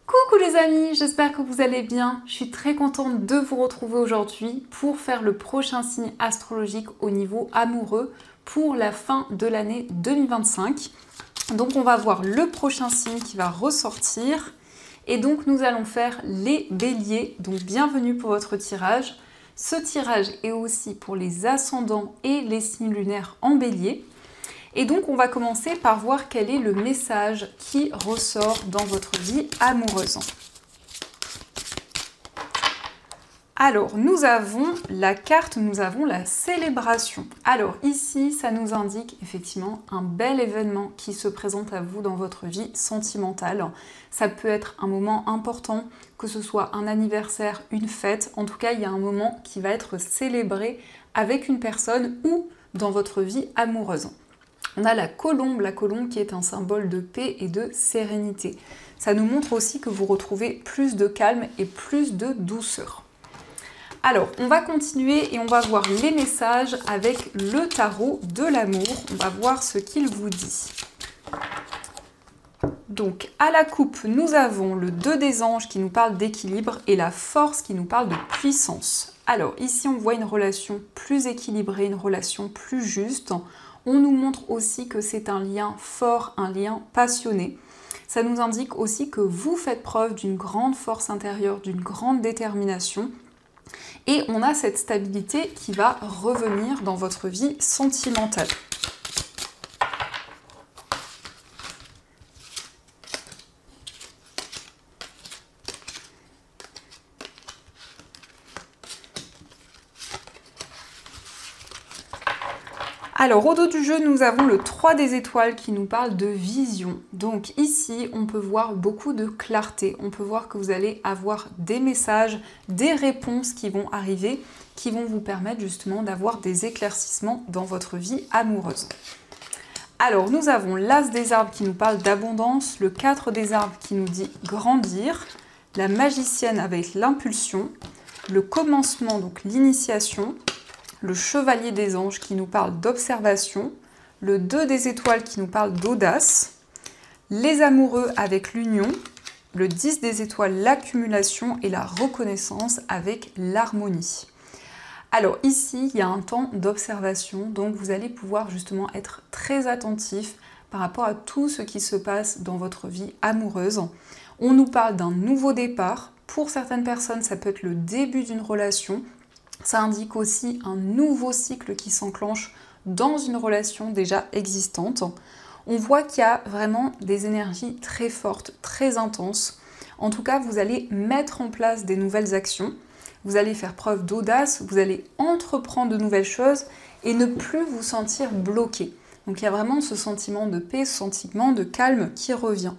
Coucou les amis, j'espère que vous allez bien. Je suis très contente de vous retrouver aujourd'hui pour faire le prochain signe astrologique au niveau amoureux pour la fin de l'année 2025. Donc on va voir le prochain signe qui va ressortir. Et donc nous allons faire les béliers. Donc bienvenue pour votre tirage. Ce tirage est aussi pour les ascendants et les signes lunaires en bélier. Et donc on va commencer par voir quel est le message qui ressort dans votre vie amoureuse. Alors nous avons la carte, nous avons la célébration. Alors ici ça nous indique effectivement un bel événement qui se présente à vous dans votre vie sentimentale. Ça peut être un moment important, que ce soit un anniversaire, une fête. En tout cas il y a un moment qui va être célébré avec une personne ou dans votre vie amoureuse. On a la colombe qui est un symbole de paix et de sérénité. Ça nous montre aussi que vous retrouvez plus de calme et plus de douceur. Alors, on va continuer et on va voir les messages avec le tarot de l'amour. On va voir ce qu'il vous dit. Donc, à la coupe, nous avons le 2 des anges qui nous parle d'équilibre et la force qui nous parle de puissance. Alors, ici, on voit une relation plus équilibrée, une relation plus juste. On nous montre aussi que c'est un lien fort, un lien passionné. Ça nous indique aussi que vous faites preuve d'une grande force intérieure, d'une grande détermination. Et on a cette stabilité qui va revenir dans votre vie sentimentale. Alors, au dos du jeu, nous avons le 3 des étoiles qui nous parle de vision. Donc ici, on peut voir beaucoup de clarté. On peut voir que vous allez avoir des messages, des réponses qui vont arriver, qui vont vous permettre justement d'avoir des éclaircissements dans votre vie amoureuse. Alors, nous avons l'As des arbres qui nous parle d'abondance, le 4 des arbres qui nous dit grandir, la magicienne avec l'impulsion, le commencement, donc l'initiation, le chevalier des anges qui nous parle d'observation, le 2 des étoiles qui nous parle d'audace, les amoureux avec l'union, le 10 des étoiles l'accumulation et la reconnaissance avec l'harmonie. Alors ici, il y a un temps d'observation, donc vous allez pouvoir justement être très attentif par rapport à tout ce qui se passe dans votre vie amoureuse. On nous parle d'un nouveau départ. Pour certaines personnes, ça peut être le début d'une relation. Ça indique aussi un nouveau cycle qui s'enclenche dans une relation déjà existante. On voit qu'il y a vraiment des énergies très fortes, très intenses. En tout cas, vous allez mettre en place des nouvelles actions. Vous allez faire preuve d'audace, vous allez entreprendre de nouvelles choses et ne plus vous sentir bloqué. Donc il y a vraiment ce sentiment de paix, ce sentiment de calme qui revient.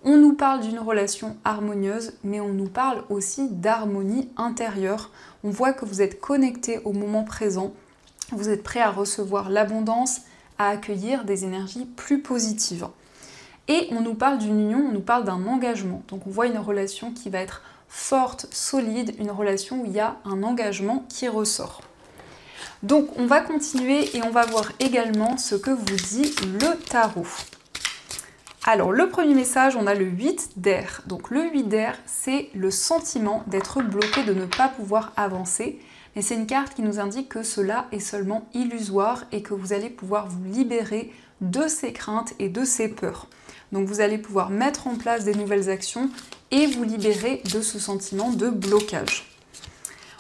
On nous parle d'une relation harmonieuse, mais on nous parle aussi d'harmonie intérieure. On voit que vous êtes connecté au moment présent, vous êtes prêt à recevoir l'abondance, à accueillir des énergies plus positives. Et on nous parle d'une union, on nous parle d'un engagement. Donc on voit une relation qui va être forte, solide, une relation où il y a un engagement qui ressort. Donc on va continuer et on va voir également ce que vous dit le tarot. Alors, le premier message, on a le 8 d'air. Donc, le 8 d'air, c'est le sentiment d'être bloqué, de ne pas pouvoir avancer. Mais c'est une carte qui nous indique que cela est seulement illusoire et que vous allez pouvoir vous libérer de ces craintes et de ces peurs. Donc, vous allez pouvoir mettre en place des nouvelles actions et vous libérer de ce sentiment de blocage.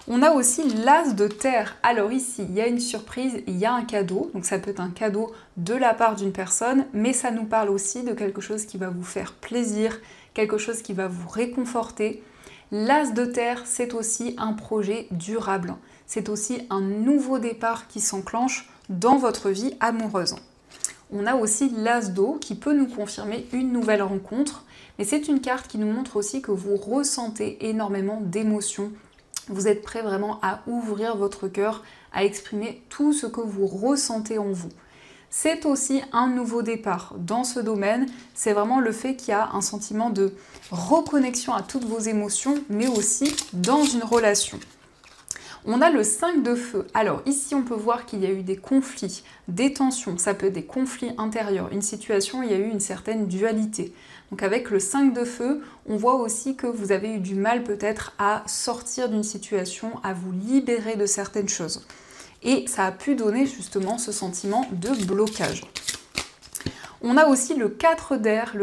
On a aussi l'As de terre. Alors ici, il y a une surprise, il y a un cadeau. Donc ça peut être un cadeau de la part d'une personne, mais ça nous parle aussi de quelque chose qui va vous faire plaisir, quelque chose qui va vous réconforter. L'As de terre, c'est aussi un projet durable. C'est aussi un nouveau départ qui s'enclenche dans votre vie amoureuse. On a aussi l'As d'eau qui peut nous confirmer une nouvelle rencontre, mais c'est une carte qui nous montre aussi que vous ressentez énormément d'émotions. Vous êtes prêt vraiment à ouvrir votre cœur, à exprimer tout ce que vous ressentez en vous. C'est aussi un nouveau départ dans ce domaine. C'est vraiment le fait qu'il y a un sentiment de reconnexion à toutes vos émotions, mais aussi dans une relation. On a le 5 de feu. Alors ici, on peut voir qu'il y a eu des conflits, des tensions, ça peut être des conflits intérieurs, une situation où il y a eu une certaine dualité. Donc avec le 5 de feu, on voit aussi que vous avez eu du mal peut-être à sortir d'une situation, à vous libérer de certaines choses. Et ça a pu donner justement ce sentiment de blocage. On a aussi le 4 d'air,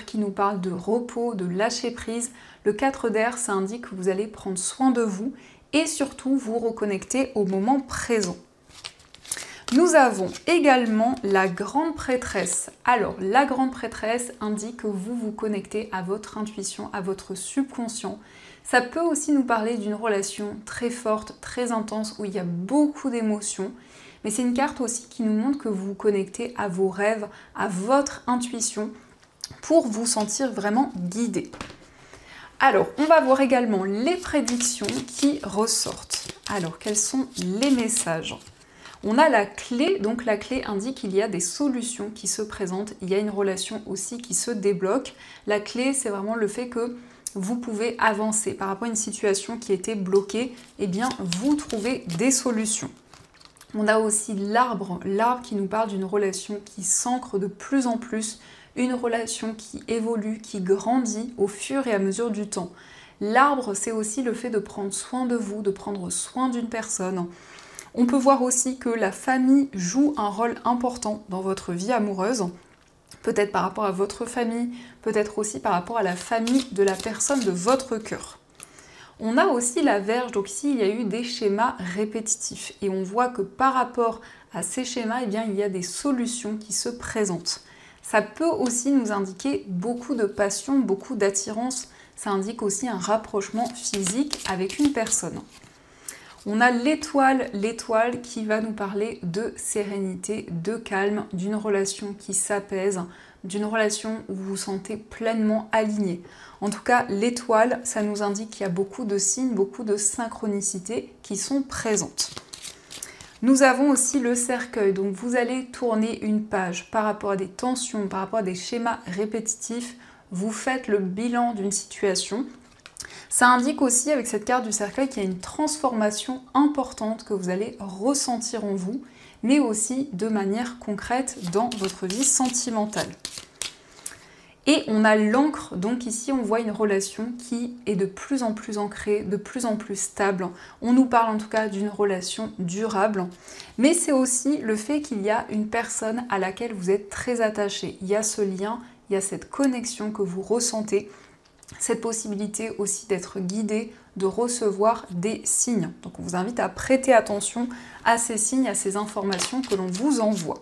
qui nous parle de repos, de lâcher prise. Le 4 d'air, ça indique que vous allez prendre soin de vous et surtout vous reconnecter au moment présent. Nous avons également la grande prêtresse. Alors, la grande prêtresse indique que vous vous connectez à votre intuition, à votre subconscient. Ça peut aussi nous parler d'une relation très forte, très intense, où il y a beaucoup d'émotions. Mais c'est une carte aussi qui nous montre que vous vous connectez à vos rêves, à votre intuition, pour vous sentir vraiment guidé. Alors, on va voir également les prédictions qui ressortent. Alors, quels sont les messages? On a la clé, donc la clé indique qu'il y a des solutions qui se présentent, il y a une relation aussi qui se débloque. La clé, c'est vraiment le fait que vous pouvez avancer par rapport à une situation qui était bloquée, eh bien, vous trouvez des solutions. On a aussi l'arbre qui nous parle d'une relation qui s'ancre de plus en plus, une relation qui évolue, qui grandit au fur et à mesure du temps. L'arbre, c'est aussi le fait de prendre soin de vous, de prendre soin d'une personne. On peut voir aussi que la famille joue un rôle important dans votre vie amoureuse, peut-être par rapport à votre famille, peut-être aussi par rapport à la famille de la personne de votre cœur. On a aussi la Vierge, donc ici il y a eu des schémas répétitifs et on voit que par rapport à ces schémas, eh bien, il y a des solutions qui se présentent. Ça peut aussi nous indiquer beaucoup de passion, beaucoup d'attirance, ça indique aussi un rapprochement physique avec une personne. On a l'étoile qui va nous parler de sérénité, de calme, d'une relation qui s'apaise, d'une relation où vous vous sentez pleinement aligné. En tout cas, l'étoile, ça nous indique qu'il y a beaucoup de signes, beaucoup de synchronicités qui sont présentes. Nous avons aussi le cercueil, donc vous allez tourner une page par rapport à des tensions, par rapport à des schémas répétitifs, vous faites le bilan d'une situation. Ça indique aussi avec cette carte du cercueil qu'il y a une transformation importante que vous allez ressentir en vous, mais aussi de manière concrète dans votre vie sentimentale. Et on a l'encre, donc ici on voit une relation qui est de plus en plus ancrée, de plus en plus stable. On nous parle en tout cas d'une relation durable, mais c'est aussi le fait qu'il y a une personne à laquelle vous êtes très attaché. Il y a ce lien, il y a cette connexion que vous ressentez, cette possibilité aussi d'être guidé, de recevoir des signes. Donc on vous invite à prêter attention à ces signes, à ces informations que l'on vous envoie.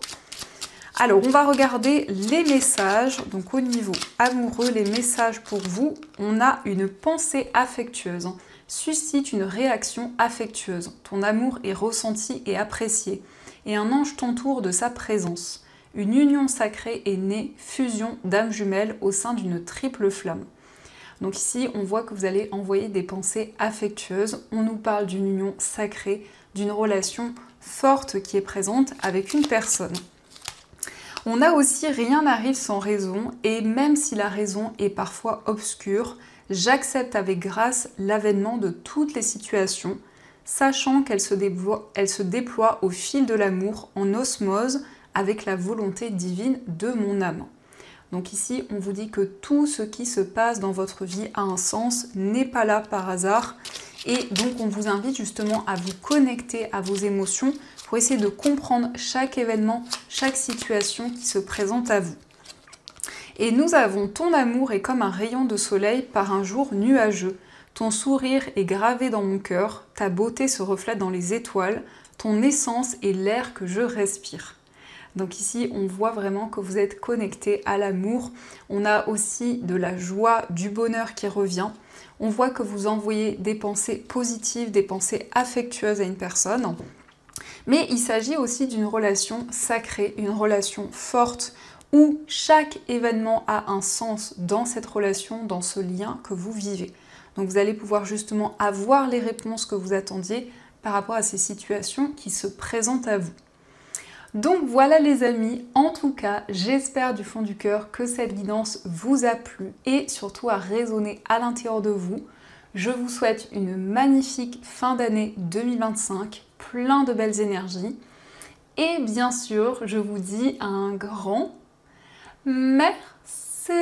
Alors, on va regarder les messages. Donc, au niveau amoureux, les messages pour vous, on a une pensée affectueuse. Suscite une réaction affectueuse. Ton amour est ressenti et apprécié. Et un ange t'entoure de sa présence. Une union sacrée est née, fusion d'âmes jumelles au sein d'une triple flamme. Donc ici, on voit que vous allez envoyer des pensées affectueuses. On nous parle d'une union sacrée, d'une relation forte qui est présente avec une personne. On a aussi rien n'arrive sans raison, et même si la raison est parfois obscure, j'accepte avec grâce l'avènement de toutes les situations, sachant qu'elles se déploient au fil de l'amour en osmose avec la volonté divine de mon âme. Donc ici, on vous dit que tout ce qui se passe dans votre vie a un sens, n'est pas là par hasard, et donc on vous invite justement à vous connecter à vos émotions pour essayer de comprendre chaque événement, chaque situation qui se présente à vous. Et nous avons ton amour est comme un rayon de soleil par un jour nuageux. Ton sourire est gravé dans mon cœur, ta beauté se reflète dans les étoiles, ton essence est l'air que je respire. Donc ici, on voit vraiment que vous êtes connecté à l'amour. On a aussi de la joie, du bonheur qui revient. On voit que vous envoyez des pensées positives, des pensées affectueuses à une personne. Mais il s'agit aussi d'une relation sacrée, une relation forte, où chaque événement a un sens dans cette relation, dans ce lien que vous vivez. Donc vous allez pouvoir justement avoir les réponses que vous attendiez par rapport à ces situations qui se présentent à vous. Donc voilà les amis, en tout cas, j'espère du fond du cœur que cette guidance vous a plu et surtout a résonné à l'intérieur de vous. Je vous souhaite une magnifique fin d'année 2025, plein de belles énergies. Et bien sûr, je vous dis un grand merci.